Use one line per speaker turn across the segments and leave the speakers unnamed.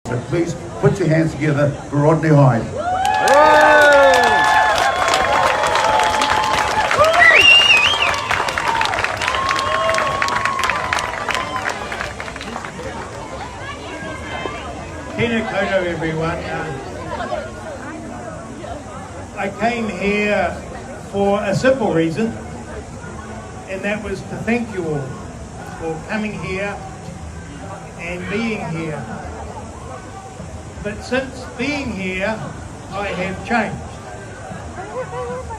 But please put your hands together for Rodney Hyde.
Tēnā koutou, everyone. I came here for a simple reason, and that was to thank you all for coming here and being here. But since being here, I have changed.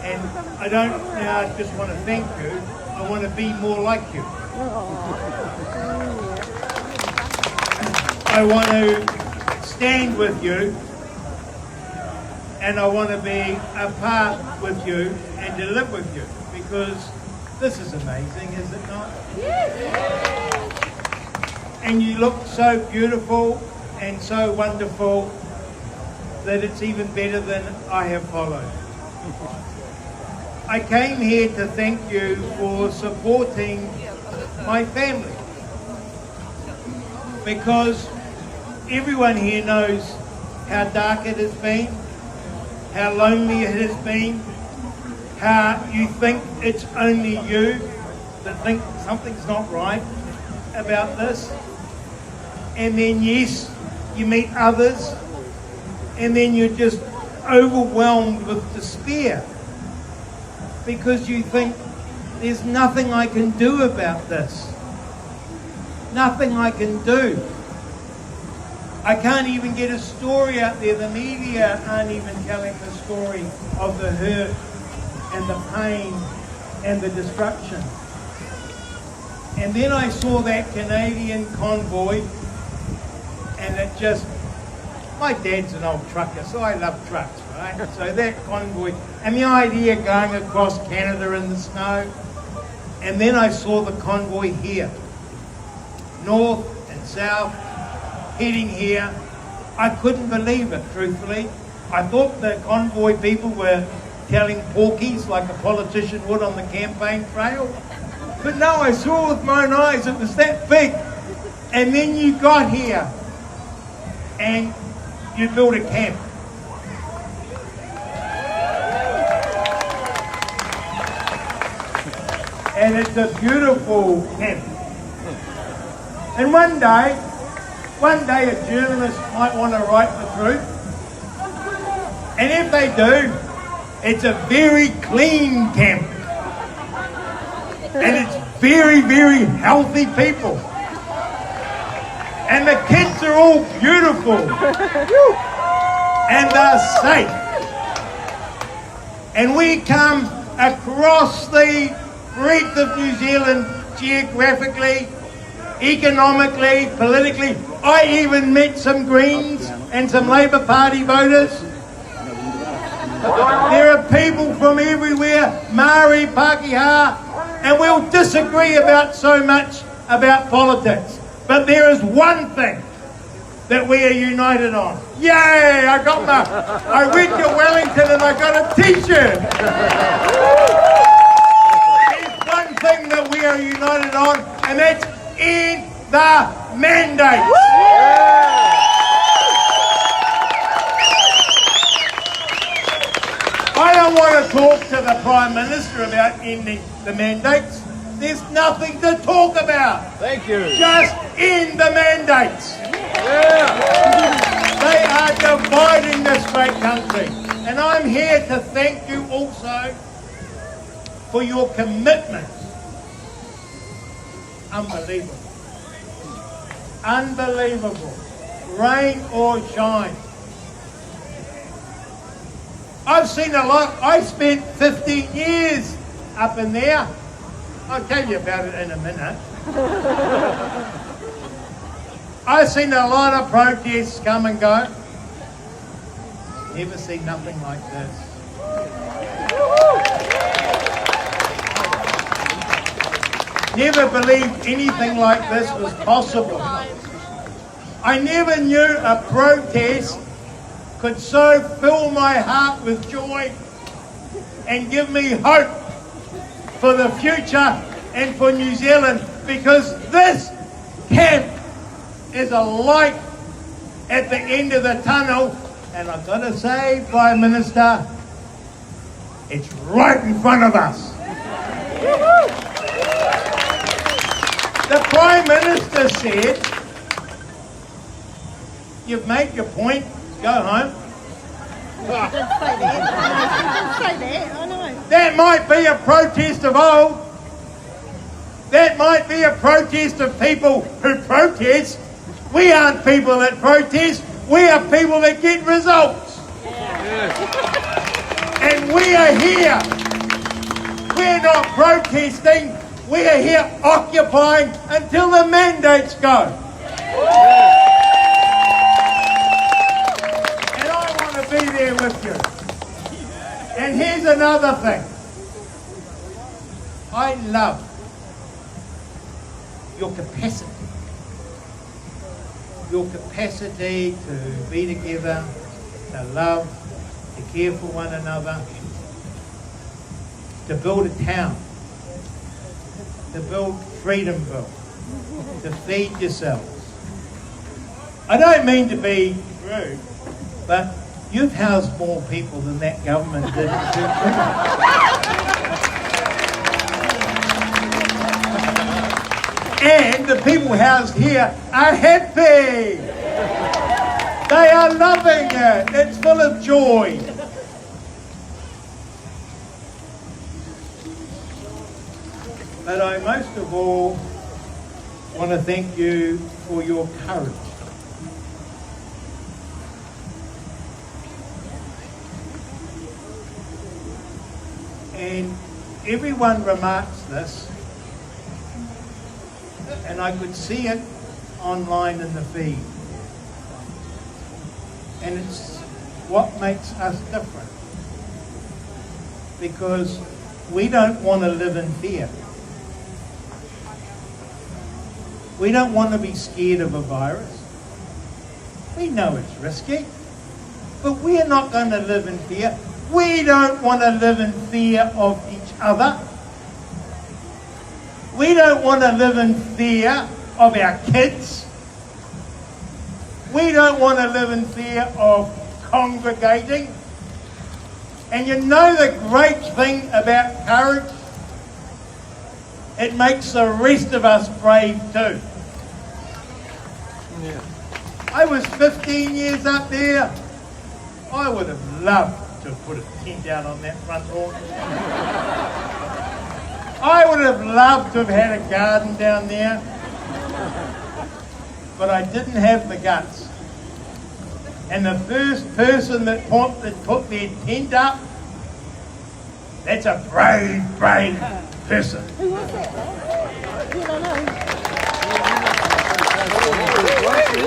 And I don't now just want to thank you, I want to be more like you. I want to stand with you, and I want to be apart with you and to live with you, because this is amazing, is it not? And you look so beautiful and so wonderful that it's even better than I have followed. I came here to thank you for supporting my family, because everyone here knows how dark it has been, how lonely it has been, how you think it's only you that think something's not right about this. And then yes, you meet others, and then you're just overwhelmed with despair because you think there's nothing I can do about this. Nothing I can do. I can't even get a story out there. The media aren't even telling the story of the hurt and the pain and the destruction. And then I saw that Canadian convoy, and it just, my dad's an old trucker, so I love trucks, right? So that convoy, and the idea going across Canada in the snow, and then I saw the convoy here, north and south, heading here. I couldn't believe it, truthfully. I thought the convoy people were telling porkies like a politician would on the campaign trail. But no, I saw with my own eyes, it was that big. And then you got here and you built a camp. And it's a beautiful camp. And one day a journalist might want to write the truth. And if they do, it's a very clean camp. And it's very, very healthy people. And the kids are all beautiful. And they're safe. And we come across the breadth of New Zealand geographically, economically, politically. I even met some Greens and some Labour Party voters. There are people from everywhere, Māori, Pākehā, and we'll disagree about so much about politics. But there is one thing that we are united on. Yay! I read your Wellington and I got a t-shirt. There's one thing that we are united on, and that's in the mandate. I don't want to talk to the Prime Minister about ending the mandates. There's nothing to talk about.
Thank you.
Just end the mandates.
Yeah.
They are dividing this great country. And I'm here to thank you also for your commitment. Unbelievable. Unbelievable. Rain or shine. I've seen a lot. I spent 15 years up in there. I'll tell you about it in a minute. I've seen a lot of protests come and go. Never seen nothing like this. Never believed anything like this was possible. I never knew a protest could so fill my heart with joy and give me hope for the future and for New Zealand, because this camp is a light at the end of the tunnel. And I've got to say, Prime Minister, it's right in front of us. The Prime Minister said, you've made your point, go home.
She did say that. She did say that, I know.
That might be a protest of old. That might be a protest of people who protest. We aren't people that protest. We are people that get results. And we are here. We're not protesting. We are here occupying until the mandates go. And I want to be there with you. And here's another thing. I love your capacity. Your capacity to be together, to love, to care for one another, to build a town, to build Freedomville, to feed yourselves. I don't mean to be rude, but you've housed more people than that government did. And the people housed here are happy. They are loving it. It's full of joy. But I most of all want to thank you for your courage. And everyone remarks this, and I could see it online in the feed. And it's what makes us different. Because we don't want to live in fear. We don't want to be scared of a virus. We know it's risky, but we're not going to live in fear. We don't want to live in fear of each other. We don't want to live in fear of our kids. We don't want to live in fear of congregating. And you know the great thing about courage? It makes the rest of us brave too. Yeah. I was 15 years up there. I would have loved to have put a tent out on that front lawn. I would have loved to have had a garden down there. But I didn't have the guts. And the first person that put their tent up, that's a brave person.
Who was that? You don't know.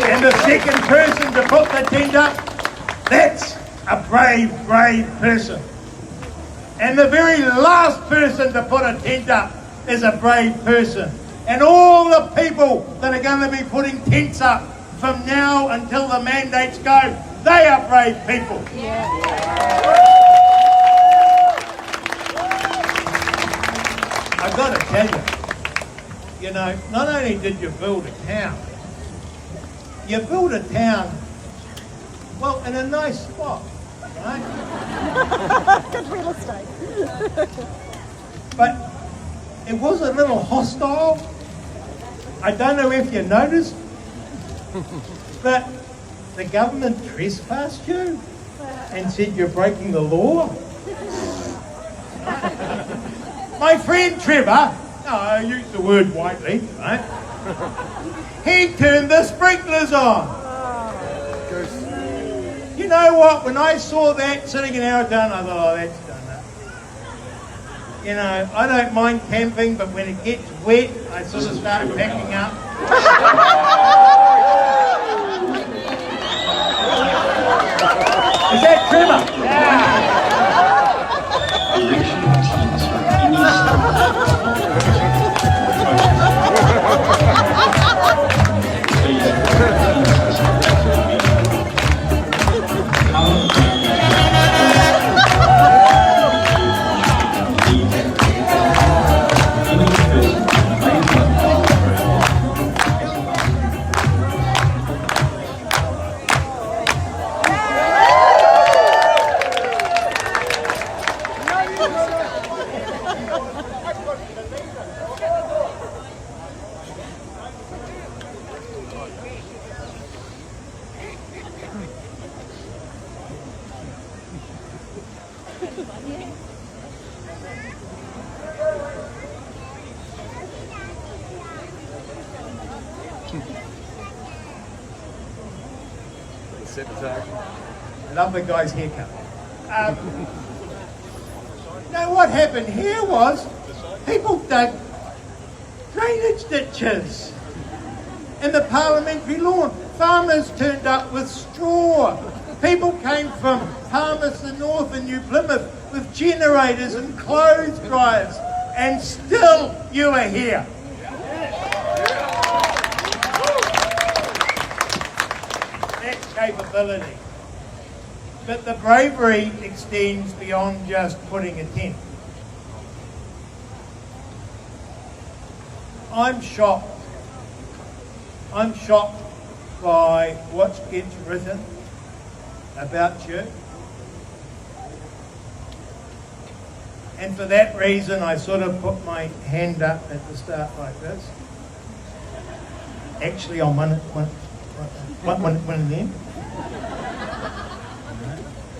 And the second person to put the tent up, that's a brave person. And the very last person to put a tent up is a brave person. And all the people that are going to be putting tents up from now until the mandates go, they are brave people.
Yeah.
I've got to tell you, not only did you build a town, you built a town, well, in a nice spot, right?
Good real estate.
But it was a little hostile. I don't know if you noticed, but the government trespassed you and said you're breaking the law. My friend Trevor, I use the word widely, right? He turned the sprinklers on. You know what? When I saw that sitting in our town, I thought, oh, that's done that. I don't mind camping, but when it gets wet, I sort of start packing up. Is that Trevor? Yeah. Love the guy's haircut. No, what happened here was people dug drainage ditches in the parliamentary lawn. Farmers turned up with straw. People came from Palmerston North and New Plymouth with generators and clothes dryers, and still you are here. That's capability. But the bravery extends beyond just putting a tent. I'm shocked. I'm shocked by what gets written about you. And for that reason, I sort of put my hand up at the start like this. Actually, on one of them.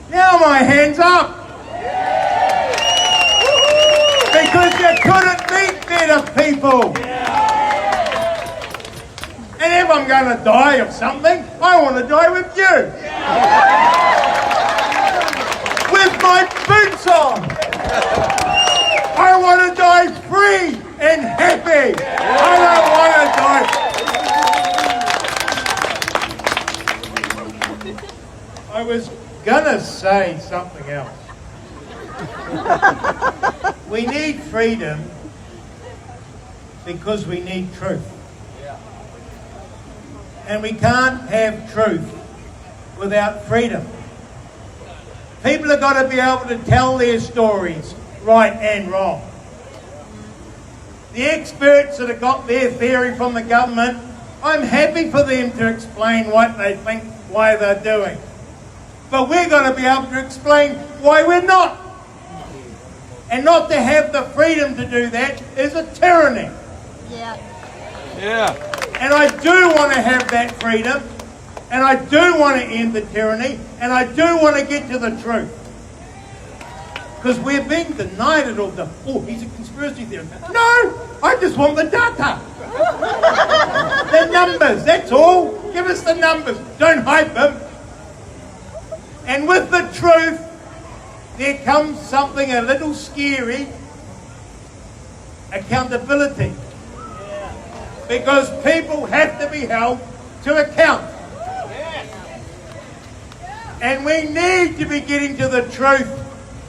Now my hand's up! Because you couldn't meet better people! And if I'm going to die of something, I want to die with you! With my boots on! I want to die free and happy! I don't want to die... I was gonna say something else. We need freedom because we need truth. And we can't have truth without freedom. People have got to be able to tell their stories, right and wrong. The experts that have got their theory from the government, I'm happy for them to explain what they think, why they're doing. But we're going to be able to explain why we're not. And not to have the freedom to do that is a tyranny.
Yeah.
And I do want to have that freedom. And I do want to end the tyranny. And I do want to get to the truth. Because we're being denied it all. Oh, he's a conspiracy theorist. No! I just want the data. The numbers, that's all. Give us the numbers. Don't hype them. And with the truth, there comes something a little scary. Accountability. Because people have to be held to account. And we need to be getting to the truth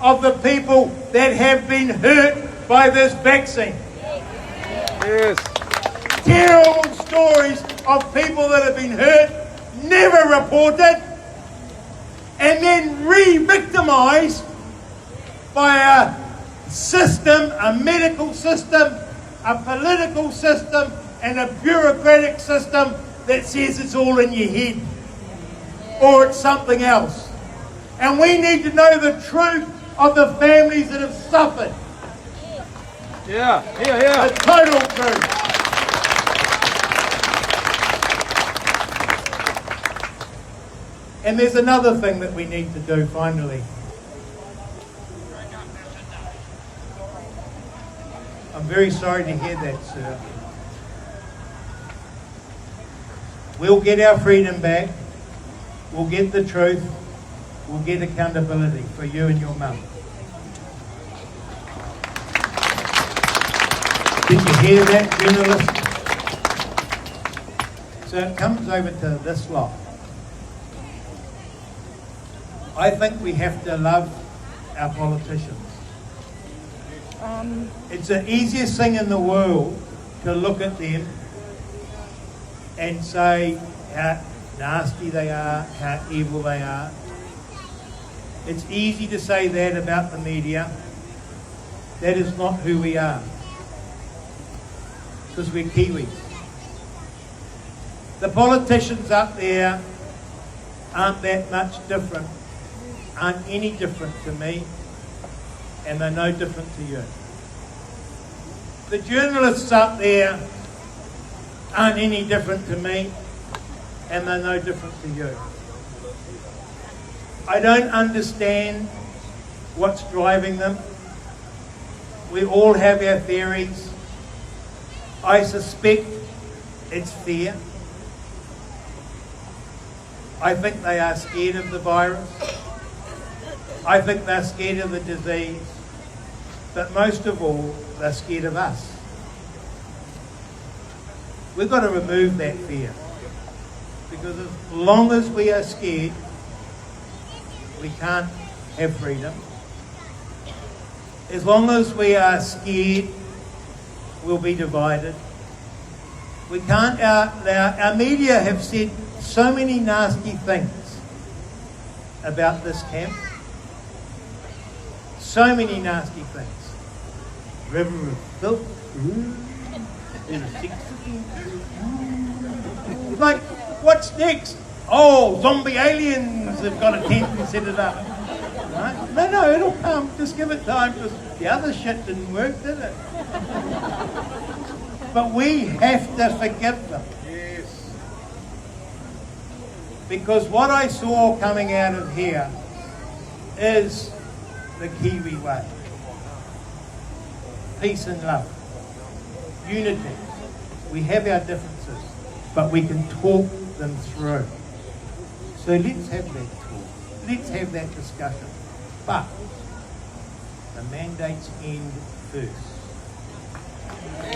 of the people that have been hurt by this vaccine.
Yes.
Terrible stories of people that have been hurt, never reported, and then re-victimised by a system, a medical system, a political system, and a bureaucratic system that says it's all in your head or it's something else. And we need to know the truth of the families that have suffered.
Yeah.
The total truth. And there's another thing that we need to do finally. I'm very sorry to hear that, sir. We'll get our freedom back. We'll get the truth. We'll get accountability for you and your mum. Did you hear that, journalist? So it comes over to this lot. I think we have to love our politicians. It's the easiest thing in the world to look at them and say how nasty they are, how evil they are. It's easy to say that about the media. That is not who we are. Because we're Kiwis. The politicians up there aren't that much different, aren't any different to me, and they're no different to you. The journalists up there aren't any different to me, and they're no different to you. I don't understand what's driving them. We all have our theories. I suspect it's fear. I think they are scared of the virus. I think they're scared of the disease. But most of all, they're scared of us. We've got to remove that fear. Because as long as we are scared, we can't have freedom. As long as we are scared, we'll be divided. We can't our media have said so many nasty things about this camp. So many nasty things. River of filth. Like, what's next? Oh, zombie aliens have got a tent and set it up. Right? No, it'll come. Just give it time. Because the other shit didn't work, did it? But we have to forgive them.
Yes.
Because what I saw coming out of here is the Kiwi way. Peace and love. Unity. We have our differences, but we can talk them through. So let's have that talk. Let's have that discussion. But the mandates end first.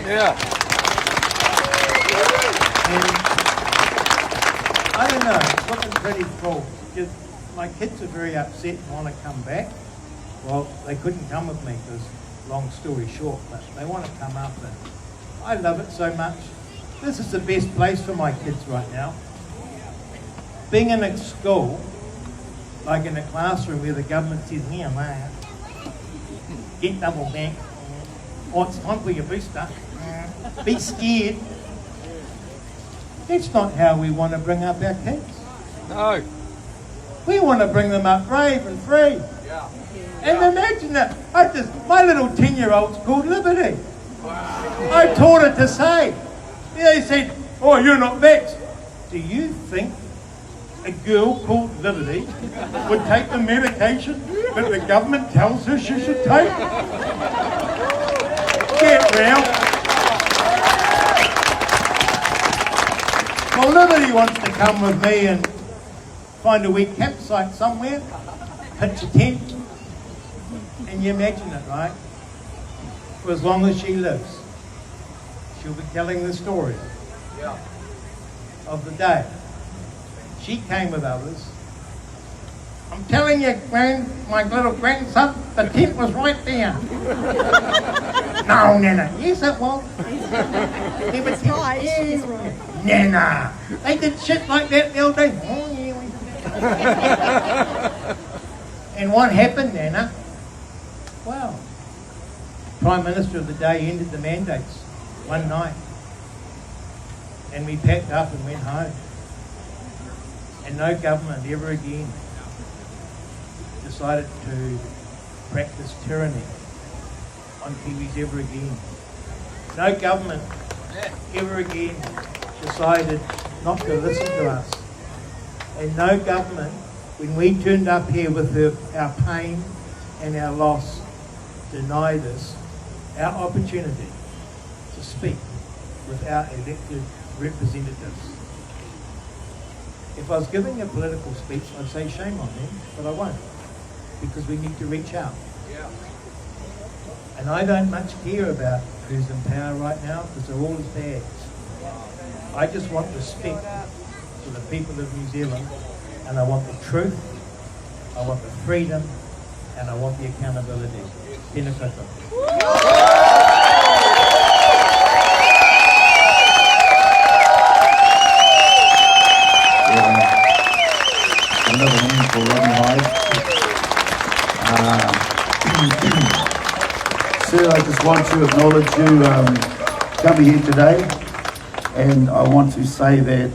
Yeah.
And I don't know, it's looking pretty cool. Because my kids are very upset and want to come back. Well, they couldn't come with me because, long story short, but they want to come up and I love it so much. This is the best place for my kids right now. Being in a school, like in a classroom where the government says, here, man, get double back. Oh, it's time for your booster. Be scared. That's not how we want to bring up our kids.
No.
We want to bring them up brave and free.
Yeah.
And imagine that. My little 10-year-old's called Liberty. I taught her to say. They said, oh, you're not vexed. Do you think a girl called Liberty would take the medication that the government tells her she should take? Get real. Well, Liberty wants to come with me and find a weak campsite somewhere, pitch a tent, and you imagine it, right? For as long as she lives, she'll be telling the story of the day. She came with others. I'm telling you, my little grandson, the tent was right there. No, Nana. Yes, it was.
She's right. She's right.
Nana. They did shit like that the old days. Oh, yeah, we did. And what happened, Nana? Well, Prime Minister of the day ended the mandates one night. And we packed up and went home. And no government ever again decided to practice tyranny on Kiwis ever again. No government ever again decided not to listen to us. And no government, when we turned up here with our pain and our loss, denied us our opportunity to speak with our elected representatives. If I was giving a political speech, I'd say shame on them, but I won't, because we need to reach out.
Yeah.
And I don't much care about who's in power right now, because they're all as bad. I just want respect for the people of New Zealand, and I want the truth, I want the freedom, and I want the accountability. Tēnā koutou.
Another name for Rodney Hyde. Sir, I just want to acknowledge you coming here today, and I want to say that